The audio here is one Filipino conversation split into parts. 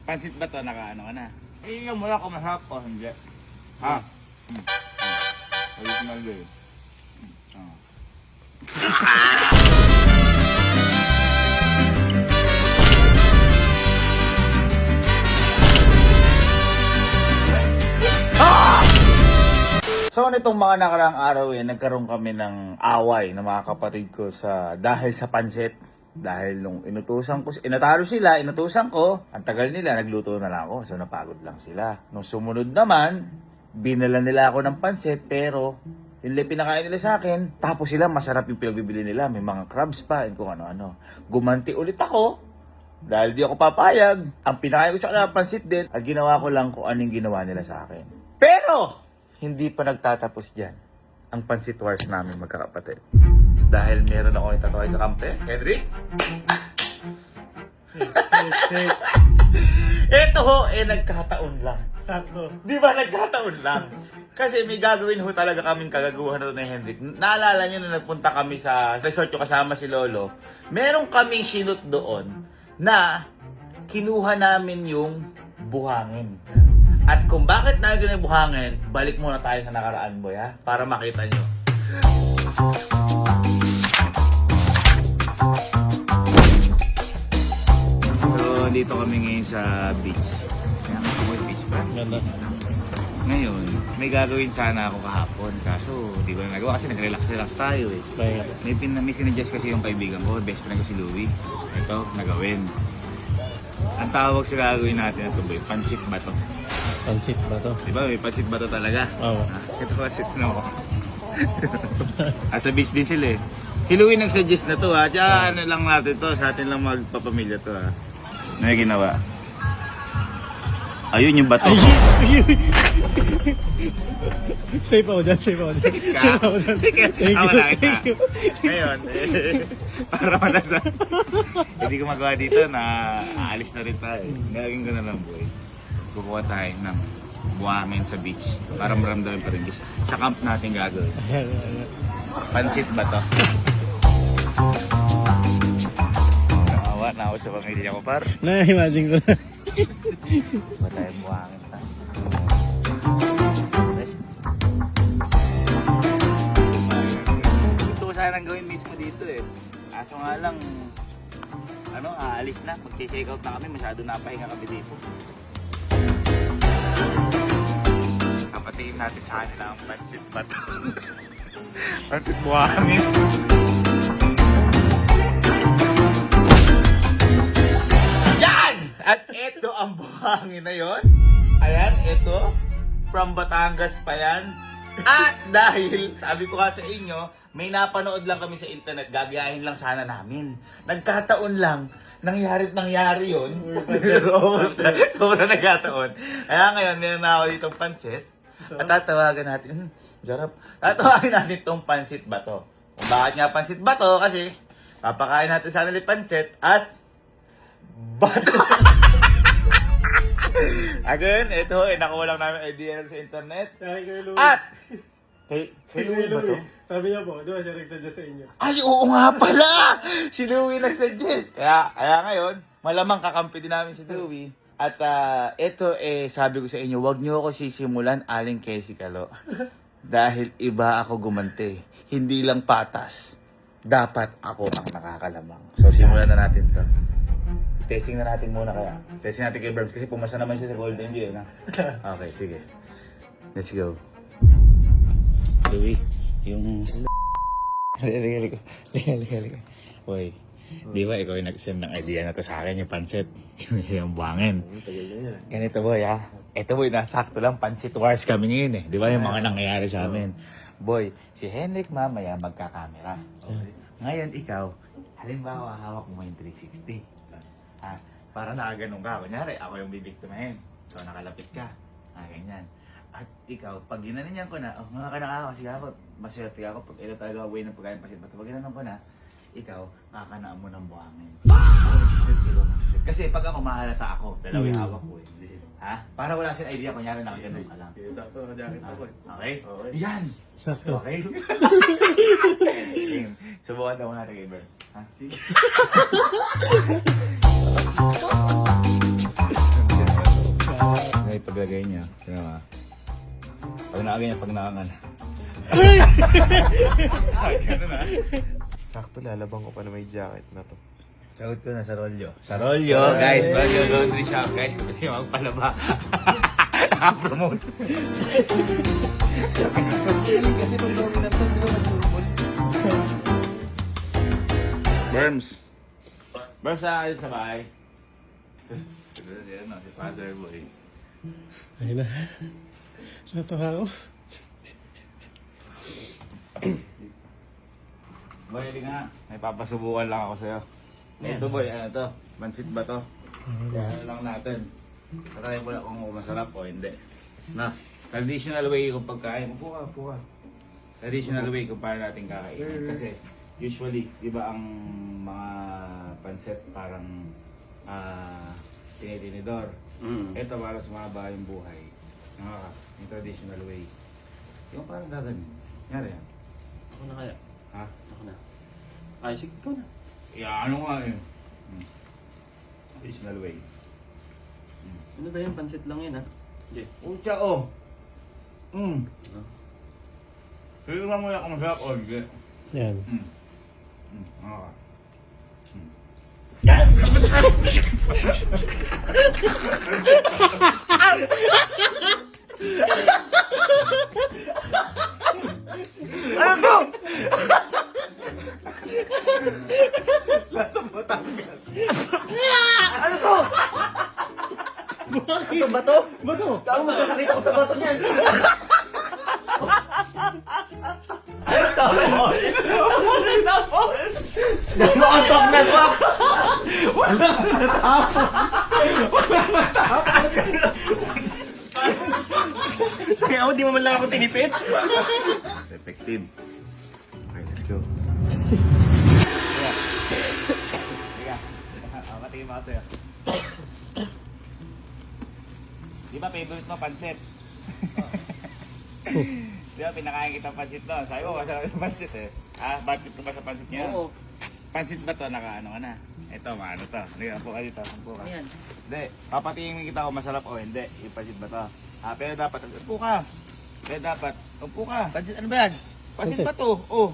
Pansit ba to? Nakaano ka na? Tingnan mo lang kung masarap o hindi. Ha? Original girl. So nitong mga nakaraang araw nagkaroon kami ng away ng mga kapatid ko dahil sa pansit. Dahil nung inataro sila, inutusan ko, ang tagal nila, nagluto na lang ako. So napagod lang sila. Nung sumunod naman, binala nila ako ng pansit, pero yung pinakain nila sa akin, tapos sila masarap yung pinagbibili nila. May mga crabs pa, and kung ano-ano. Gumanti ulit ako, dahil di ako papayag. Ang pinakain ko sa kanila, pansit din, at ginawa ko lang kung anong ginawa nila sa akin. Pero, hindi pa nagtatapos dyan ang pansit wars namin magkakapatid. Dahil meron ako itatawag na kampe. Henry? Ito ho, nagkataon lang. Sakto. Di ba nagkataon lang? Kasi may gagawin ho talaga kaming kagaguhan na ni Henry. Naalala nyo na nagpunta kami sa resort yung kasama si Lolo. Meron kaming sinut doon na kinuha namin yung buhangin. At kung bakit natin yung buhangin, balik muna tayo sa nakaraan, boy, ha? Para makita nyo. So, dito kami ngayon sa beach. Kaya may beach ba? Ganda. Ngayon, may gagawin sana ako kahapon. Kaso, di ko na nagawa kasi nag-relax tayo eh. Kaya. May sinadjust kasi yung kaibigan ko, best friend ko si Louie. Ito, nagawin. Ang tawag sa gagawin natin ito, boy, pansit ba to? Pansit ba to? Di ba, may pansit ba to talaga? Oo. Ito pansit na ako. Sa beach din sila eh. Si Louie nag-suggest na to ha. Tsaka ano lang natin to, sa atin lang magpapamilya to ha. Ano yung ginawa? Ayun yung bato. Safe ako dyan, safe ako dyan. Safe ako dyan. Sige, sinama na kita. Ngayon, para malasa. Hindi ko magawa dito na aalis na rin tayo. Gagawin ko na lang, boy. Kukuha tayo ng buhangin sa beach para maramdamin pa rin sa camp natin gagawin. Pansit ba to? Nakawa na ako sa pamilya ko, par. Na-imagine ko na. Ba tayo buhangin ta? Gusto ko sanang gawin mismo dito eh. Kaso nga lang, aalis na. Mag-check out na kami, masyado napahinga kami dito. Kapatingin natin sa kanila ang pansit ba to? Pansit buhangin. Yan! At ito ang buhangin na yon. Ayan, ito. From Batangas pa yan. At dahil, sabi ko nga sa inyo, may napanood lang kami sa internet, gagayahin lang sana namin. Nagkataon lang, nangyari yun. Pero, sobrang nagkataon. Kaya ngayon, meron na ako ditong pansit. At tatawagan natin, jarap. Tatawagan natin itong pansit ba to? Kung bakit nga pansit ba to? Kasi, papakain natin sana ulit pansit at bato. Again, ito, nakuha lang namin idea sa internet. Kay Louie. At, kay Louie ba to? Sabi niya po, di ba siya nagsuggest sa inyo? Ay, oo nga pala! Si Louie nagsuggest. Kaya ngayon, malamang kakampi din namin si Louie. At ito sabi ko sa inyo, wag niyo ako sisimulan aling Casey Calo. Dahil iba ako gumante. Hindi lang patas. Dapat ako ang nakakalamang. So, simulan na natin to. Testing na natin muna kaya. Testing natin kay Burbs kasi pumasa naman siya sa Golden View. Okay, sige. Let's go. Louie, yung... Halika. Uy, di ba ikaw yung nag-send ng idea na to sa akin, yung pansit, yung buhangin. Ganito boy ha. Ito boy, nasakto lang, pansit wars kami ngayon eh. Di ba yung mga nangyayari sa amin? Boy, si Henrik mamaya magkakamera. Okay. Ngayon ikaw, halimbawa hawak mo yung 360. Ha? Para nakaganon ka. Kunyari, ako yung bibiktimahin. So nakalapit ka. Ganyan. At ikaw, pag ginanyan ko na, mga kanaka kasi ako, maswerte ako pag ito talaga way ng pagkain pasit. Pag ginanyan ko na, ikaw, kakanaan mo ng buhangin. Kasi pag ako, mahalata ako. Dalawa yung hawak ko eh. Ha? Para wala silang idea, kunyari nakaganon ka lang. Sakto na jacket ako eh. Okay? Okay. Yan! Sakto. Okay? Subukan daw natin kay Bert. Ha? paglagay niya. Sino ba? Pag nakaganyan, pag nakakan. Ganun na. Sakto lalabang ko pa na may jacket na to. Sagot ko na sa Rolyo. Sa Rolyo, guys. Rolyo Laundry Shop, guys. Kasi magpalaba. Nakapromote. Kasi pag gawin na to, di ba masurmol? Berms. Berms sa bahay. Si Father Boy. Ayun na. Natuwa ako. Boy, hindi nga. May papasubukan lang ako sa'yo. Ito boy, ano to? Mansit ba to? Ano lang natin. Tatry mo lang kung masarap o hindi. Na, traditional way kung pagkain. Upo ka. Traditional way kung paano natin kakainin. Kasi usually, di ba ang mga pansit parang tinitinidor. Ito para sumaba yung buhay. Yung traditional way. Yung parang gaganin. Nyari yan. Ako na kaya. Ha? Ako na. Ay, sige, ikaw na. Ano nga eh. Traditional way. Ano ba yung pansit lang yun, ha? Jay. Ucha oh. Sige mo lang kung masarap o hindi. Yan. Ano ka? Lasang Batangas. Ano to? Ito ba to? Ba to? Kaya magkasakit ako sa bato niyan. Nakatok na swak! Kaya ako, di mo man lang ako tinipid. Effective. Okay, let's go. Tiga. Matingin mo ako sa'yo. Di ba favorite mo pansit? Di ba pinakain kitang pansit doon? Sabi mo, masarap yung pansit eh. Budget ko ba sa pansit niya? Oo. Pansit ba to? Nakaano ka na? Ito, maano to? Hindi, ampo ka dito. Ampo ka. Ayan. Hindi, papatingin kita kung masarap o hindi. Yung pansit ba to? Pero dapat, umpo ka. Pero dapat, umpo ka. Pansit, ano ba yan? Pansit ba to? Oh.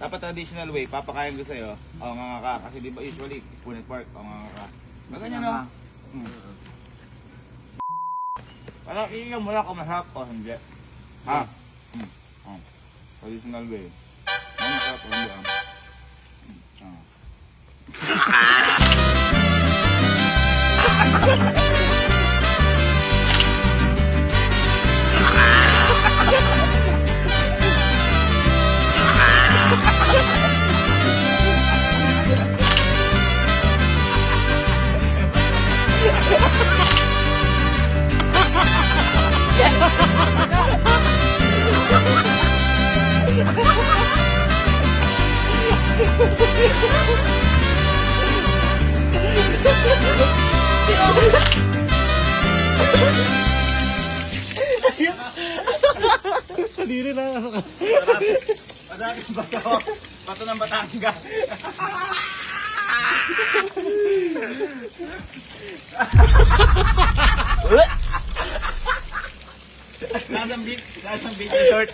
Dapat traditional way, papakain ko sa'yo. O, nga ka. Kasi di ba usually, spoon and fork. O, nga ka. Maganyan no? Wala, iiyaw mo lang kung masarap o hindi. Ha? Traditional way. Ano masarap o hindi? Kadiri na ako. Masarap yung bato. Bato ng Batangas. Lasang beach resort.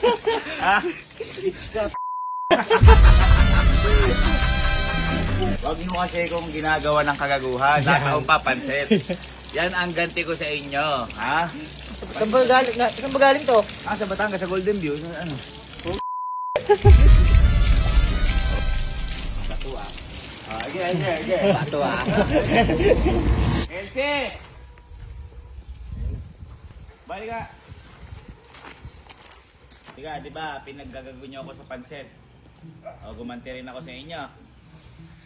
Ha? Huwag niyo kasi kung ginagawa ng kagaguhan. Nakaong papansit. Yan ang ganti ko sa inyo. Ha? Saan ba galing to? Sa Batangas, sa Golden View. Ano? Bato ah. Okay. Bato ah. Elsie! Balik ka. Tiga, di ba, pinaggagago niyo ako sa pansit. O, gumanti rin ako sa inyo.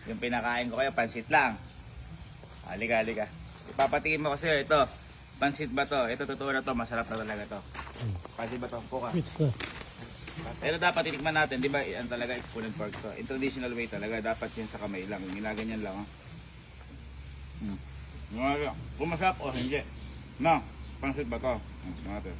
Yung pinakain ko kayo, pansit lang. Halika. Ipapatingin mo kasi ito. Pansit ba to? Ito, totoo na to. Masarap na talaga to. Pansit ba to? Puka. Mix na. Pero dapat titikman natin, di ba, yan talaga spoon and fork to. In traditional way talaga, dapat yun sa kamay lang. Ginaganyan lang. Kung masarap o hindi. No, pansit ba to? Natin.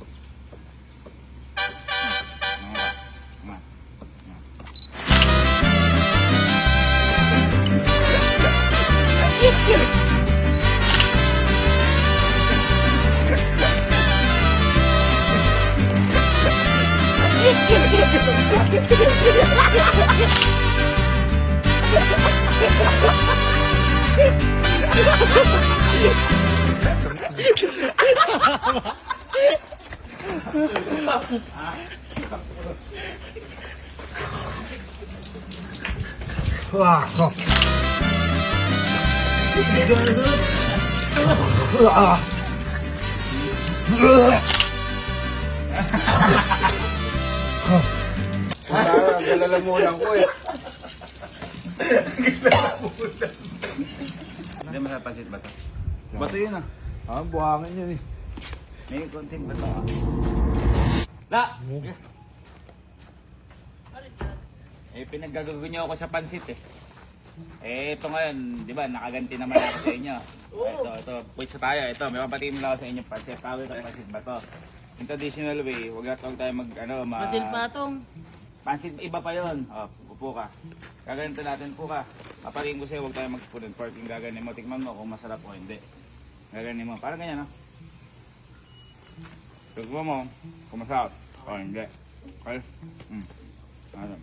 Galalamunan ko eh. Hindi mo napansin ba ito? Bato yun ah. Ah, buhangin yun eh. May konting bato ah. La! Eh, pinaggagago niyo ako sa pansit eh. Eh, ito ngayon, di ba, nakaganti naman ako sa inyo. Ito, pwesa tayo. Ito, may papatingin lang ako sa inyo pansit. Tawag ito pansit ba to? In traditional way, huwag tayo mag, Patil patong. Pansit, iba pa yun. O, upo ka. Gaganito natin po ka. Papatingin ko sa'yo, huwag tayo mag-spoon and fork. Yung gaganin mo, tikman mo kung masarap o hindi. Gaganin mo, parang ganyan, no? Tikman mo, kung masarap o hindi. Okay? Ano?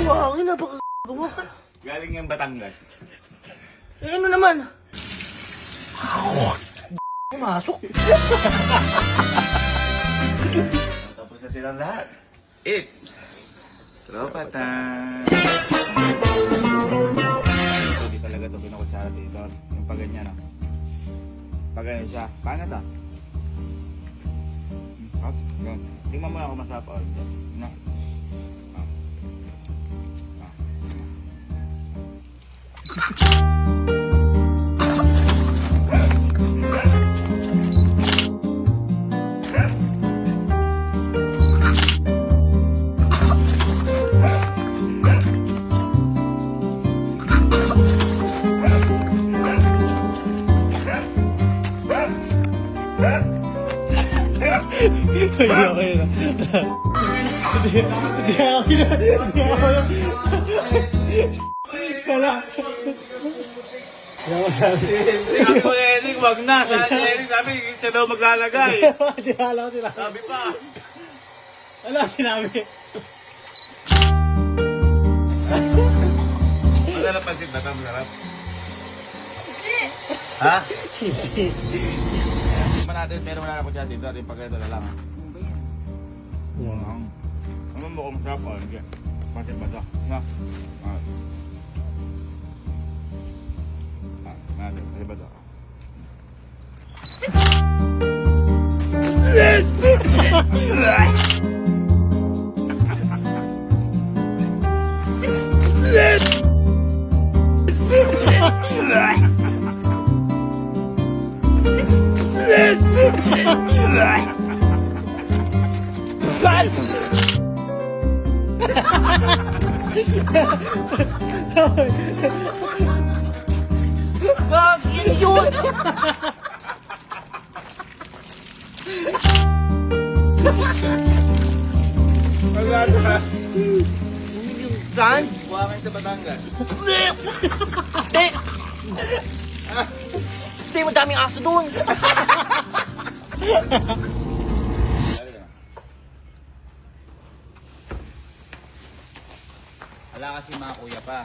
Buhangin, napaka mo. Galing yung Batangas. Eh, ano naman? Pumasok. Tapos na silang lahat. It's Tropa Time! Hindi talaga ito pinukutsara dito. Yung pag ganyan, no? Pag ganyan siya. Paano ito? Hop, ganyan. Tingnan mo na kung masarap o hindi. No? Okay na. Hindi ako na. Hindi ako na. Wala. Hindi ako sabi. Sabi ko kay Eric, wag na. Eric sabi, siya daw maglalagay. Hindi alam ko sila. Sabi pa. Wala sinabi. Masarap pansit ba ito? Masarap? Ha? Tingnan natin, pero wala na ko dyan dito. Yung pagkakita na lang. Ano mo kung masarap o hindi? Pansit ba ito? Na? Natin, pansit ba ito? Wag, yun yun! Wala na. Saan? Buhangin sa Batangas. Hindi! Hindi, madaming aso doon. Wala kasi mga kuya pa.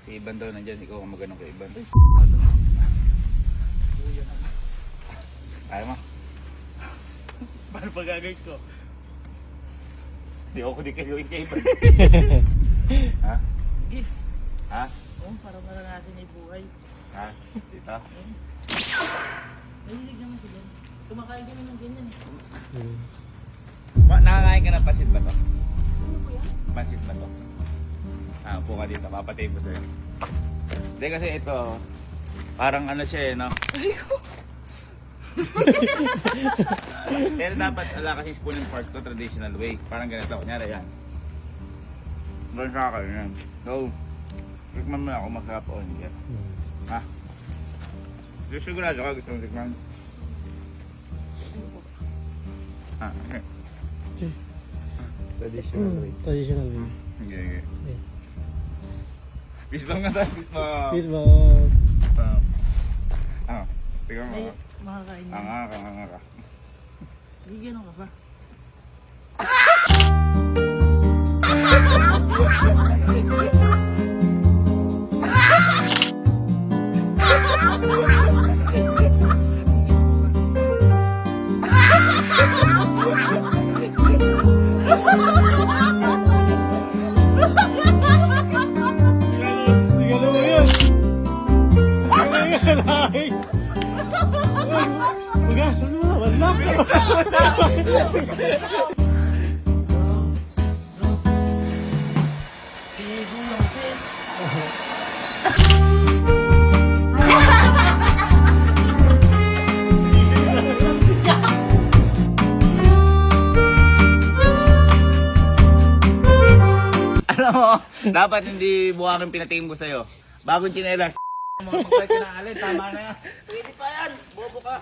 Si Iban daw nandyan, ikaw ang magano kay Iban. Ayaw mo? Paano pa gagawin ko? Hindi ako di kayo kay Iban. Ha? Ha? Oo, para maranasan niya yung buhay. Ha? Dito? Mahilig naman sila. Kumakain kami ng ganyan eh. Nakakain ka ng pasit ba to? Ano po yan? Pasit ba to? Ah, upo ka dito. Papatay ko sa'yo. Hindi kasi ito, parang ano siya eh, no? Pero dapat ala kasi spoon and fork to traditional way. Parang ganito. Kunyari yan. Ganun sa akin yan. So, tikman mo na ako masarap o hindi. Ha? Gusto sigurado ka gusto mong tikman? Ah, okay. Traditional way. Traditional way. Okay, okay. Peace bang nga tayo? Peace bang. Please ba? Tingnan mo. Makakain niya. Anga ka. Bigyan ka ba? Tingnan mo yun! Ano yung kalahin? Magasan mo, wala ka! Alam mo, dapat hindi buhaking pinatingin ko sa'yo. Bagong tsinelas. Mga pagkakit na alin, tama na yan. Pwede pa yan, bobo ka.